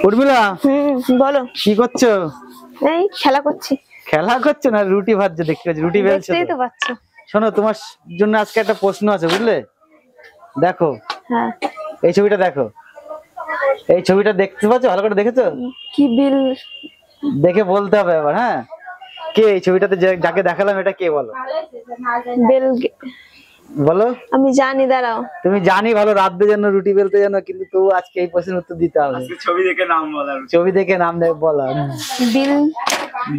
উর্মিলা, বলো কি করছো? এই খেলা করছি। খেলা করছো না, রুটি ভাজছো দেখতে পাচ্ছি। রুটি বেলছো দেখতেই তো পাচ্ছ। শোনো, তোমার জন্য আজকে একটা প্রশ্ন আছে, বুঝলে? দেখো, হ্যাঁ, এই ছবিটা দেখো। এই ছবিটা দেখতে পাচ্ছ? ভালো করে দেখেছো? কি বিল? দেখে বলতে হবে আবার। হ্যাঁ, কে এই ছবিটাতে যাকে দেখালাম, এটা কে বলো? বেল বলো। আমি জানি, দাঁড়াও। তুমি জানি ভালো, রাত জন্য রুটি বেলতে জানো, কিন্তু তবু আজকে এই প্রশ্নের উত্তর দিতে হবে। ছবি দেখে নাম বলা। ছবি দেখে নাম বলা। বিল।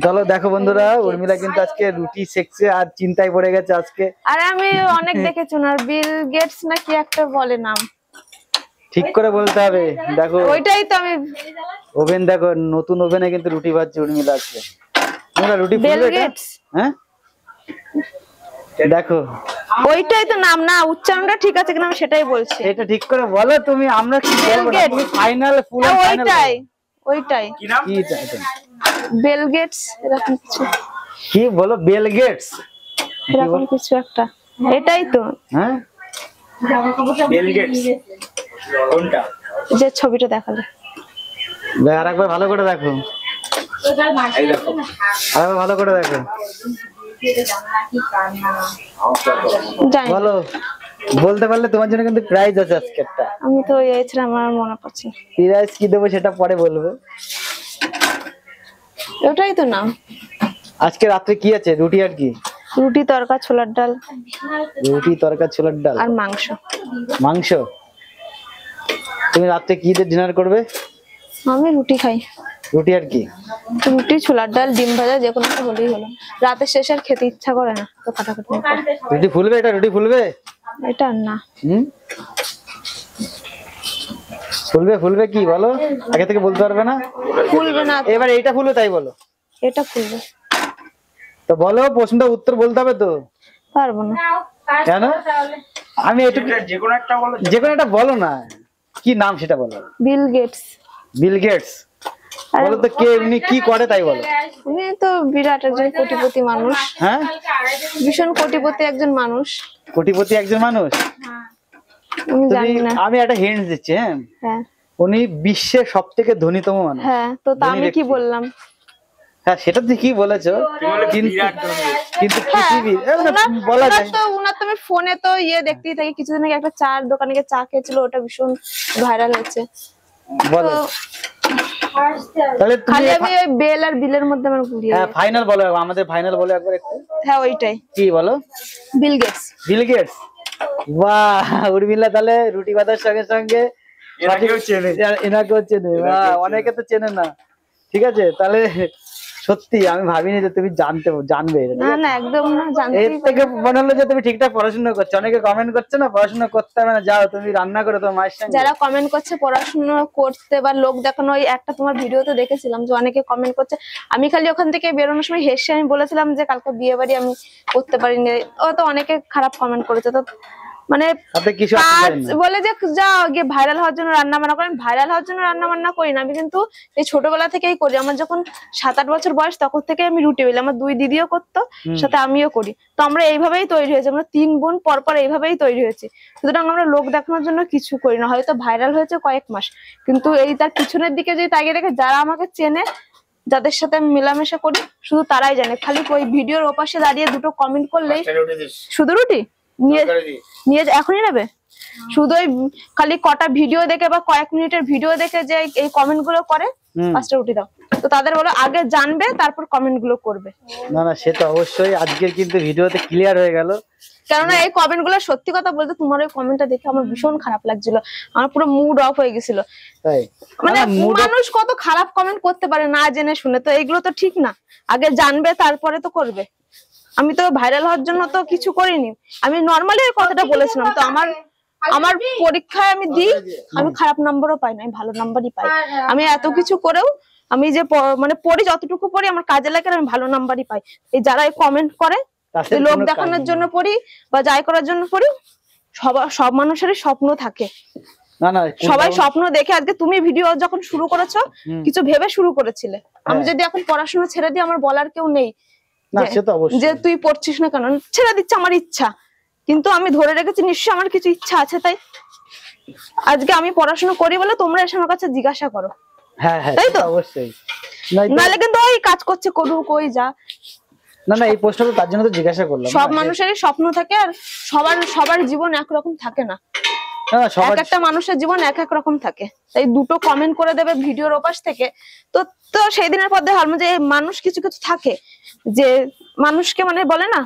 চলো দেখো বন্ধুরা, উর্মিলা কিন্তু আজকে রুটি সেকছে আর চিন্তায় পড়ে গেছে আজকে। আরে আমি অনেক দেখেছি না, বিল গেটস না কি একটা বলে নাম। ঠিক করে বলতে হবে। দেখো, ওইটাই তো আমি। ওভেন দেখো, নতুন ওভেনে কিন্তু রুটি ভাজছে উর্মিলা আজকে। তোমরা রুটি বেল ফুলবে? গেটস। হ্যাঁ, দেখো ওইটাই তো নাম না, উচ্চারণটা ঠিক আছে কিনা আমি সেটাই বলছি। এটা ঠিক করে বলো তুমি। আমরা কি বলবো না, তুমি ফাইনাল ফুল ফাইনাল। ওইটাই ওইটাই কি নাম? কি এটা? বেল গেটস এরকম কিছু। কি বলো? বেল গেটস এরকম কিছু একটা। এটাই তো। হ্যাঁ, বেল গেটস কোনটা? যে ছবিটা দেখালে। আরেকবার ভালো করে দেখো। এই দেখো, আরেকবার ভালো করে দেখো। জানি বলো, বলতে পারলে তোমার জন্য কিন্তু প্রাইজ আছে আজকে একটা। আমি তো এই ছিল, আমার মনে পড়ছে না। প্রাইজ কি দেবো সেটা পরে বলবো। ওটাই তো নাম। আজকে রাত্রে কি আছে? রুটি আর কি? রুটি, তরকা, ছোলার ডাল। রুটি, তরকা, ছোলার ডাল আর মাংস। মাংস। তুমি রাত্রে কি দিয়ে ডিনার করবে? আমি রুটি খাই। রুটি আর কি? রুটি, ছোলার ডাল, ডিম ভাজা, যে কোনো একটা হলেই হলো। রাতের শেষে আর খেতে ইচ্ছা করে না, তো কাটাকাটি না করে। রুটি ফুলবে? এটা রুটি ফুলবে? এটা না। ফুলবে? ফুলবে কি বলো? আগে থেকে বলতে পারবে না? ফুলবে না। এবার এইটা ফুলবে তাই বলো। এটা ফুলবে। তো বলো, প্রশ্নটা উত্তর বলতে হবে তো। পারবো না। কেন? আমি একটু যে কোনো একটা বলো। যে কোনো একটা বলো না, কি নাম সেটা বলো। Bill Gates. Bill Gates. বলো তো কে, উনি কি করে তাই বলো। উনি তো বিরাট একজন কোটিপতি মানুষ। হ্যাঁ, ভীষণ কোটিপতি একজন মানুষ। কোটিপতি একজন মানুষ। আমি জানি না। আমি একটা হিন্ট দিচ্ছি। হ্যাঁ, হ্যাঁ উনি বিশ্বের সবথেকে ধনীতম মানুষ। হ্যাঁ, তো আমি কি বললাম? হ্যাঁ, সেটা তো কি বলেছো, কিন্তু হ্যাঁ, বলা যায় তো উনার তো আমি ফোনে তো দেখতেই থাকি। কিছুদিন আগে একটা চার দোকানে গিয়ে চা খেয়েছিল, ওটা ভীষণ ভাইরাল হয়েছে। বলো তাহলে খালি আমি ওই বেল আর বিলের মধ্যে আমার ঘুরিয়ে। হ্যাঁ, ফাইনাল বলো, আমাদের ফাইনাল বলো একবার একটু। হ্যাঁ, ওইটাই। কি বলো? Bill Gates. Bill Gates. বাহ, উর্মিলা তাহলে রুটি বাঁধার সঙ্গে সঙ্গে এনাকেও চেনে। বাহ, অনেকে তো চেনে না। ঠিক আছে, তাহলে সত্যি আমি ভাবিনি যে তুমি জানবে। না না, একদম না, জানতেই এর থেকে মনে হলো যে তুমি ঠিকঠাক পড়াশোনা করছো। অনেকে কমেন্ট করছে না, পড়াশোনা করতে হবে না, যাও তুমি রান্না করো তোমার মায়ের সঙ্গে। যারা কমেন্ট করছে পড়াশোনা করতে বা লোক দেখানো, ওই একটা তোমার ভিডিওতে দেখেছিলাম যে অনেকে কমেন্ট করছে। আমি খালি ওখান থেকে বেরোনোর সময় হেসে আমি বলেছিলাম যে কালকে বিয়ে বাড়ি আমি করতে পারিনি। ও তো অনেকে খারাপ কমেন্ট করেছে, তো মানে বলে যে যাও গিয়ে ভাইরাল হওয়ার জন্য রান্না বান্না করেন। ভাইরাল হওয়ার জন্য রান্না বান্না করি না, আমি কিন্তু এই ছোটবেলা থেকেই করি। আমার যখন 7-8 বছর বয়স তখন থেকে আমি রুটি বেলি। আমার 2 দিদিও করতো, সাথে আমিও করি। তো আমরা এইভাবেই তৈরি হয়েছি, আমরা 3 বোন পরপর এইভাবেই তৈরি হয়েছি। সুতরাং আমরা লোক দেখানোর জন্য কিছু করি না। হয়তো ভাইরাল হয়েছে কয়েক মাস, কিন্তু এই তার পিছনের দিকে যদি তাকিয়ে দেখে, যারা আমাকে চেনে, যাদের সাথে আমি মেলামেশা করি, শুধু তারাই জানে। খালি ওই ভিডিওর ওপাশে দাঁড়িয়ে দুটো কমেন্ট করলেই শুধু রুটি নিয়ে এখনই নেবে। শুধু ওই খালি কটা ভিডিও দেখে বা কয়েক মিনিটের ভিডিও দেখে যে এই কমেন্ট গুলো করে, 5টা রুটি দাও, তো তাদের বলো আগে জানবে তারপর কমেন্ট গুলো করবে। না না, সে তো অবশ্যই। আজকে কিন্তু ভিডিওতে ক্লিয়ার হয়ে গেল। কেননা এই কমেন্ট গুলো, সত্যি কথা বলতে, তোমার ওই কমেন্টটা দেখে আমার ভীষণ খারাপ লাগছিল। আমার পুরো মুড অফ হয়ে গেছিল। মানে মানুষ কত খারাপ কমেন্ট করতে পারে না জেনে শুনে, তো এগুলো তো ঠিক না। আগে জানবে তারপরে তো করবে। আমি তো ভাইরাল হওয়ার জন্য তো কিছু করিনি, আমি নর্মালি এই কথাটা বলেছিলাম। তো আমার পরীক্ষায় আমি দিই, আমি খারাপ নাম্বারও পাই না, আমি ভালো নাম্বারই পাই। আমি এত কিছু করেও আমি যে মানে পড়ি, যতটুকু পড়ি আমার কাজে লাগে, আমি ভালো নাম্বারই পাই। এই যারা কমেন্ট করে লোক দেখানোর জন্য পড়ি বা যাই করার জন্য পড়ি, সব মানুষেরই স্বপ্ন থাকে। না না, সবাই স্বপ্ন দেখে। আজকে তুমি ভিডিও যখন শুরু করেছো, কিছু ভেবে শুরু করেছিলে। আমি যদি এখন পড়াশোনা ছেড়ে দিই, আমার বলার কেউ নেই যে তুই পড়ছিস না কেন। ছেড়ে দিচ্ছে আমার ইচ্ছা, কিন্তু আমি ধরে রেখেছি নিশ্চয়ই আমার কিছু ইচ্ছা আছে। তাই আজকে আমি পড়াশোনা করি বলে তোমরা এসে আমার কাছে জিজ্ঞাসা করো, হ্যাঁ হ্যাঁ তাই তো? অবশ্যই। নয়তো- নাহলে কিন্তু ওই কাজ করছে করুক ওই যা। না না, এই প্রশ্নটা তো তার জন্য তো জিজ্ঞাসা করলাম সব না, মানুষেরই স্বপ্ন থাকে, আর সবার জীবন একরকম থাকে না। না, সবার এক একটা মানুষের জীবন এক এক রকম থাকে। তাই দুটো কমেন্ট করে দেবে ভিডিওর ওপাশ থেকে, তো তো সেই দিনের পর দেখলাম যে মানুষ কিছু কিছু থাকে যে মানুষকে মানে বলে না,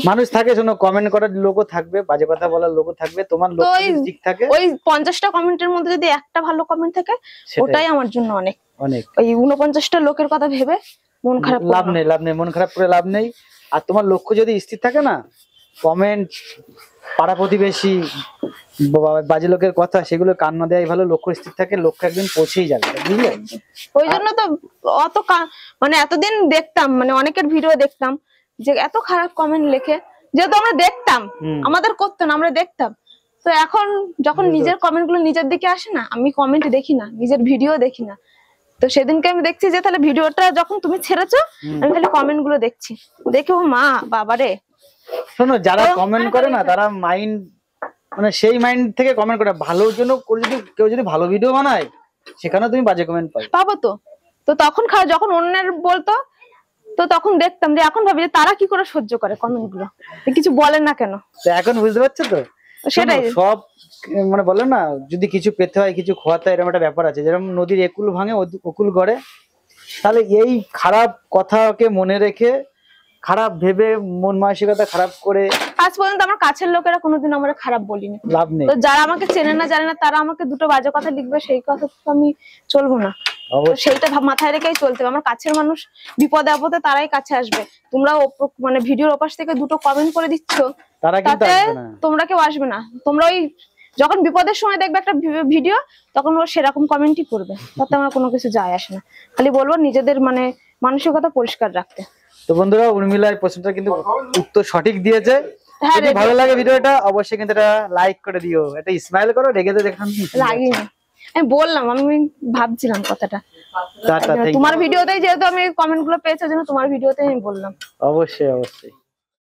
মানুষ থাকে, শোনো, কমেন্ট করার লোকও থাকবে, বাজে কথা বলার লোকও থাকবে, তোমার তো লক্ষ্য ওই যদি ঠিক থাকে ওই 50টা কমেন্টের মধ্যে যদি একটা ভালো কমেন্ট থাকে সেটাই। ওটাই আমার জন্য অনেক। অনেক। ওই 49টা লোকের কথা ভেবে মন খারাপ করো লাভ না। নেই, লাভ নেই, মন খারাপ করে লাভ নেই। আর তোমার লক্ষ্য যদি স্থির থাকে না, কমেন্ট, পাড়া প্রতিবেশী, বাজে লোকের কথা, সেগুলো কান না দেওয়াই ভালো। লক্ষ্য স্থির থাকে, লক্ষ্য একদিন পৌঁছেই যাবে, বুঝলে? ওই জন্য তো অত মানে এতদিন দেখতাম, মানে অনেকের ভিডিও দেখতাম যে এত খারাপ কমেন্ট লেখে, যেহেতু আমরা দেখতাম, আমাদের করতো না, আমরা দেখতাম। তো এখন যখন নিজের কমেন্ট গুলো নিজের দিকে আসে না, আমি কমেন্ট দেখি না, নিজের ভিডিও দেখি না। তো সেদিনকে আমি দেখছি যে তাহলে ভিডিওটা যখন তুমি ছেড়েছো, আমি খালি কমেন্ট গুলো দেখছি, দেখে ও মা বাবারে। শোনো, যারা কমেন্ট করে না তারা মাইন্ড, মানে সেই মাইন্ড থেকে কমেন্ট করে, ভালোর জন্য করে। যদি কেউ যদি ভালো ভিডিও বানায়, সেখানে তুমি বাজে কমেন্ট পাবে, পাবো তো। তো তখন যখন অন্যের বলতো, তো তখন দেখতাম যে, এখন ভাবি যে তারা কি করে সহ্য করে কমেন্ট গুলো, কিছু বলেন না কেন। তো এখন বুঝতে পারছো তো? সেটাই। শোনো, সব মানে বলে না, যদি কিছু পেতে হয় কিছু খোয়াতে হয়, এরকম একটা ব্যাপার আছে। যেরকম নদীর একুল ভাঙে অকুল গড়ে, তাহলে এই খারাপ কথাকে মনে রেখে, খারাপ ভেবে, মন মানসিকতা খারাপ করে আজ পর্যন্ত আমার কাছের লোকেরা কোনোদিন আমার খারাপ বলিনি। লাভ নেই। তো যারা আমাকে চেনে না জানে না, তারা আমাকে দুটো বাজে কথা লিখবে, সেই কথা তো আমি চলবো না। তো অবশ্যই। সেইটা মাথায় রেখেই চলতে হবে। আমার কাছের মানুষ বিপদে আপদে তারাই কাছে আসবে। তোমরা মানে ভিডিওর ওপাশ থেকে দুটো কমেন্ট করে দিচ্ছ, তারা কিন্তু তাতে আসবে না। তোমরা কেউ আসবে না। তোমরা ওই যখন বিপদের সময় দেখবে একটা ভিডিও, তখন ও সেরকম কমেন্টই করবে, তাতে আমার কোনো কিছু যায় আসে না। খালি বলবো নিজেদের মানে মানসিকতা পরিষ্কার রাখতে। তো বন্ধুরা, উর্মিলা এই প্রশ্নটা কিন্তু উত্তর সঠিক দিয়েছে। হ্যাঁ, যদি ভালো লাগে ভিডিওটা, অবশ্যই কিন্তু এটা লাইক করে দিও, এটা স্মাইল করো, রেগে তো দেখান। লাগিনি, আমি বললাম, আমি ভাবছিলাম কথাটা। Tata, thank you। তোমার ভিডিওতেই যেহেতু আমি কমেন্ট গুলো পেয়েছি, ওই জন্য তোমার ভিডিওতেই আমি বললাম। অবশ্যই অবশ্যই।